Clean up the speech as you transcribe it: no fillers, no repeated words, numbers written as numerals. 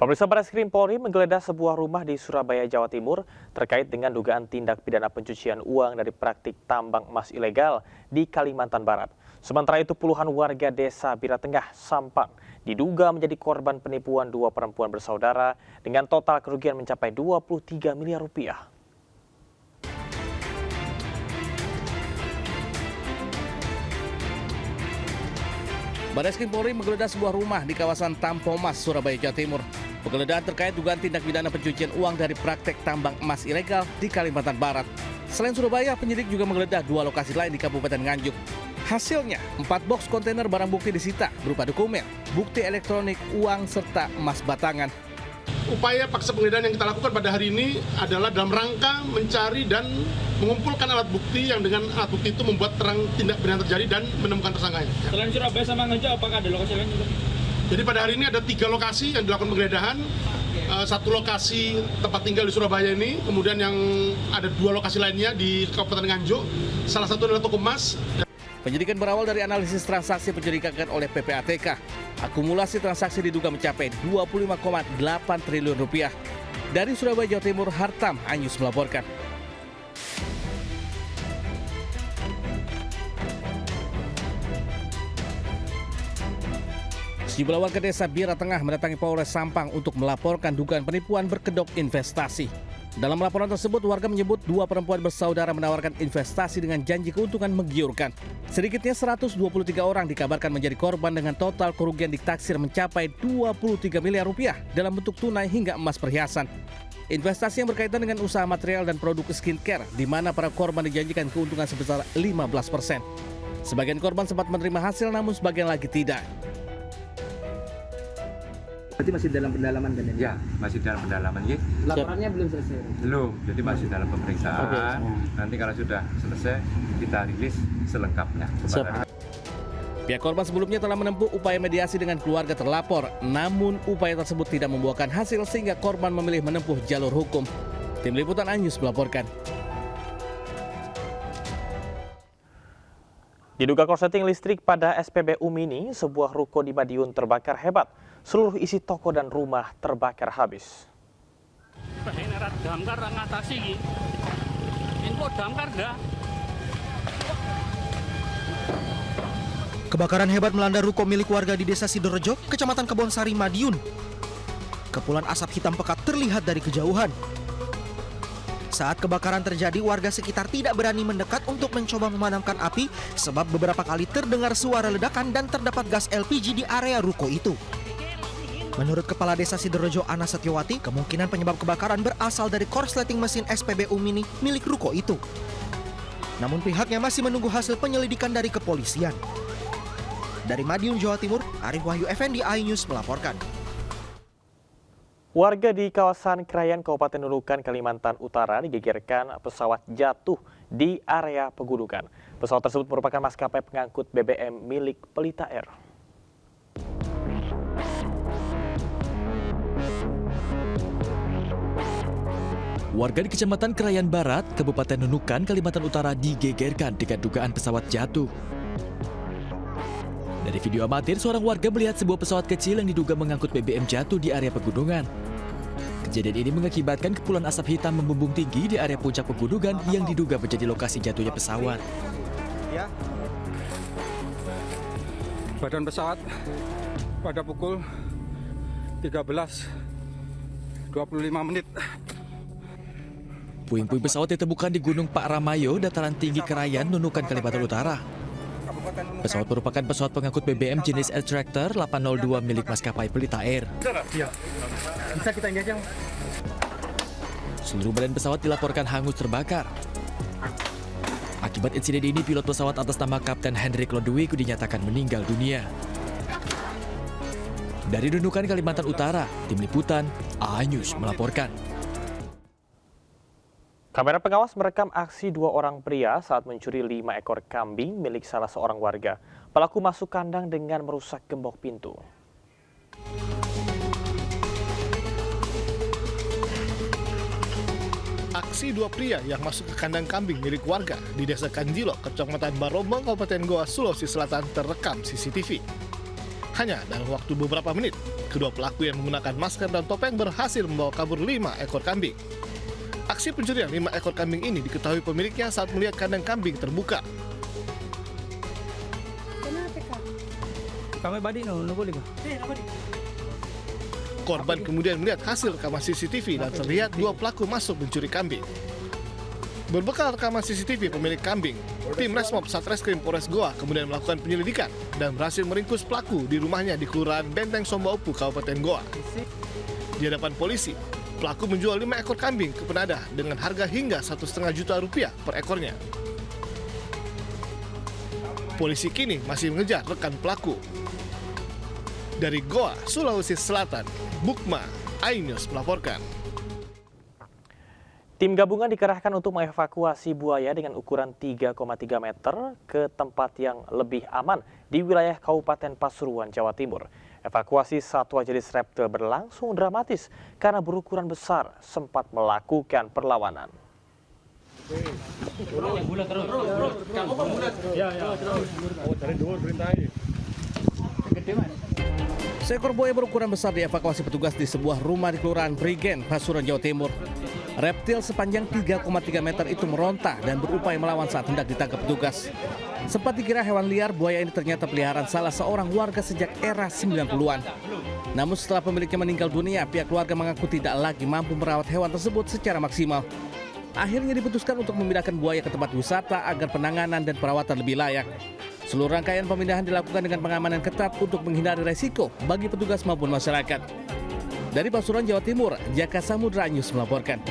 Pemirsa, Barreskrim Polri menggeledah sebuah rumah di Surabaya, Jawa Timur terkait dengan dugaan tindak pidana pencucian uang dari praktik tambang emas ilegal di Kalimantan Barat. Sementara itu, puluhan warga desa Biratengah, Sampang diduga menjadi korban penipuan dua perempuan bersaudara dengan total kerugian mencapai 23 miliar rupiah. Barreskrim Polri menggeledah sebuah rumah di kawasan Tampomas, Surabaya, Jawa Timur. Penggeledahan terkait dugaan tindak pidana pencucian uang dari praktek tambang emas ilegal di Kalimantan Barat. Selain Surabaya, penyidik juga menggeledah dua lokasi lain di Kabupaten Nganjuk. Hasilnya, 4 box kontainer barang bukti disita berupa dokumen, bukti elektronik, uang, serta emas batangan. Upaya paksa penggeledahan yang kita lakukan pada hari ini adalah dalam rangka mencari dan mengumpulkan alat bukti yang dengan alat bukti itu membuat terang tindak pidana terjadi dan menemukan tersangkanya. Selain Surabaya sama Nganjuk, apakah ada lokasi lain juga? Jadi pada hari ini ada 3 lokasi yang dilakukan penggeledahan. Satu lokasi tempat tinggal di Surabaya ini, kemudian yang ada 2 lokasi lainnya di Kabupaten Nganjuk. Salah satu adalah toko emas. Penyidikan berawal dari analisis transaksi pencurigaan oleh PPATK. Akumulasi transaksi diduga mencapai 25,8 triliun rupiah. Dari Surabaya, Jawa Timur, Hartam Anyus melaporkan. Sejumlah warga desa Biratengah mendatangi Polres Sampang untuk melaporkan dugaan penipuan berkedok investasi. Dalam laporan tersebut, warga menyebut dua perempuan bersaudara menawarkan investasi dengan janji keuntungan menggiurkan. Sedikitnya 123 orang dikabarkan menjadi korban dengan total kerugian ditaksir mencapai 23 miliar rupiah dalam bentuk tunai hingga emas perhiasan. Investasi yang berkaitan dengan usaha material dan produk skincare, di mana para korban dijanjikan keuntungan sebesar 15%. Sebagian korban sempat menerima hasil, namun sebagian lagi tidak. Berarti masih dalam pendalaman kan ya? Ya, masih dalam pendalaman. Ya. Laporannya belum selesai? Belum, jadi masih dalam pemeriksaan. Nanti kalau sudah selesai, kita rilis selengkapnya. Pihak korban sebelumnya telah menempuh upaya mediasi dengan keluarga terlapor, namun upaya tersebut tidak membuahkan hasil sehingga korban memilih menempuh jalur hukum. Tim Liputan Anyus melaporkan. Diduga korsleting listrik pada SPBU Mini, sebuah ruko di Madiun terbakar hebat. Seluruh isi toko dan rumah terbakar habis. Kebakaran hebat melanda ruko milik warga di Desa Sidorejo, Kecamatan Kebonsari, Madiun. Kepulan asap hitam pekat terlihat dari kejauhan. Saat kebakaran terjadi, warga sekitar tidak berani mendekat untuk mencoba memadamkan api sebab beberapa kali terdengar suara ledakan dan terdapat gas LPG di area ruko itu. Menurut Kepala Desa Sidorejo Ana Setyowati, kemungkinan penyebab kebakaran berasal dari korsleting mesin SPBU Mini milik ruko itu. Namun pihaknya masih menunggu hasil penyelidikan dari kepolisian. Dari Madiun, Jawa Timur, Arif Wahyu Effendi, iNews melaporkan. Warga di kawasan Krayan, Kabupaten Nunukan, Kalimantan Utara digegerkan pesawat jatuh di area pegunungan. Pesawat tersebut merupakan maskapai pengangkut BBM milik Pelita Air. Warga di Kecamatan Krayan Barat, Kabupaten Nunukan, Kalimantan Utara digegerkan dengan dugaan pesawat jatuh. Dari video amatir, seorang warga melihat sebuah pesawat kecil yang diduga mengangkut BBM jatuh di area pegunungan. Kejadian ini mengakibatkan kepulan asap hitam membumbung tinggi di area puncak pegunungan yang diduga menjadi lokasi jatuhnya pesawat. Ya. Badan pesawat pada pukul 13.25 menit. Puing-puing pesawat ditemukan di Gunung Pak Ramayo, dataran tinggi Krayan, Nunukan, Kalimantan Utara. Pesawat merupakan pesawat pengangkut BBM jenis Air Tractor 802 milik maskapai Pelita Air. Iya. Bisa kita injak. Seluruh badan pesawat dilaporkan hangus terbakar. Akibat insiden ini, pilot pesawat atas nama Kapten Hendrik Lodewijk dinyatakan meninggal dunia. Dari Nunukan, Kalimantan Utara, Tim Liputan, iNews melaporkan. Kamera pengawas merekam aksi 2 orang pria saat mencuri 5 ekor kambing milik salah seorang warga. Pelaku masuk kandang dengan merusak gembok pintu. Aksi 2 pria yang masuk ke kandang kambing milik warga di Desa Kanjilo, Kecamatan Barombong, Kabupaten Goa, Sulawesi Selatan terekam CCTV. Hanya dalam waktu beberapa menit, Kedua pelaku yang menggunakan masker dan topeng berhasil membawa kabur 5 ekor kambing. Aksi pencurian 5 ekor kambing ini diketahui pemiliknya saat melihat kandang kambing terbuka. Kami badi no boleh ka? Korban kemudian melihat hasil rekaman CCTV dan terlihat 2 pelaku masuk mencuri kambing. Berbekal rekaman CCTV pemilik kambing, tim Resmob Satreskrim Polres Goa kemudian melakukan penyelidikan dan berhasil meringkus pelaku di rumahnya di Kelurahan Benteng Sombaupu, Kabupaten Goa. Di hadapan polisi, pelaku menjual 5 ekor kambing ke penadah dengan harga hingga Rp1,5 juta per ekornya. Polisi kini masih mengejar rekan pelaku. Dari Goa, Sulawesi Selatan, Bukma, iNews melaporkan. Tim gabungan dikerahkan untuk mengevakuasi buaya dengan ukuran 3,3 meter ke tempat yang lebih aman di wilayah Kabupaten Pasuruan, Jawa Timur. Evakuasi satwa jenis reptil berlangsung dramatis karena berukuran besar sempat melakukan perlawanan. Seekor buaya berukuran besar dievakuasi petugas di sebuah rumah di Kelurahan Prigen, Pasuruan, Jawa Timur. Reptil sepanjang 3,3 meter itu meronta dan berupaya melawan saat hendak ditangkap petugas. Sempat dikira hewan liar, buaya ini ternyata peliharaan salah seorang warga sejak era 90-an. Namun setelah pemiliknya meninggal dunia, pihak keluarga mengaku tidak lagi mampu merawat hewan tersebut secara maksimal. Akhirnya diputuskan untuk memindahkan buaya ke tempat wisata agar penanganan dan perawatan lebih layak. Seluruh rangkaian pemindahan dilakukan dengan pengamanan ketat untuk menghindari resiko bagi petugas maupun masyarakat. Dari Pasuruan, Jawa Timur, Jaka Samudra News melaporkan.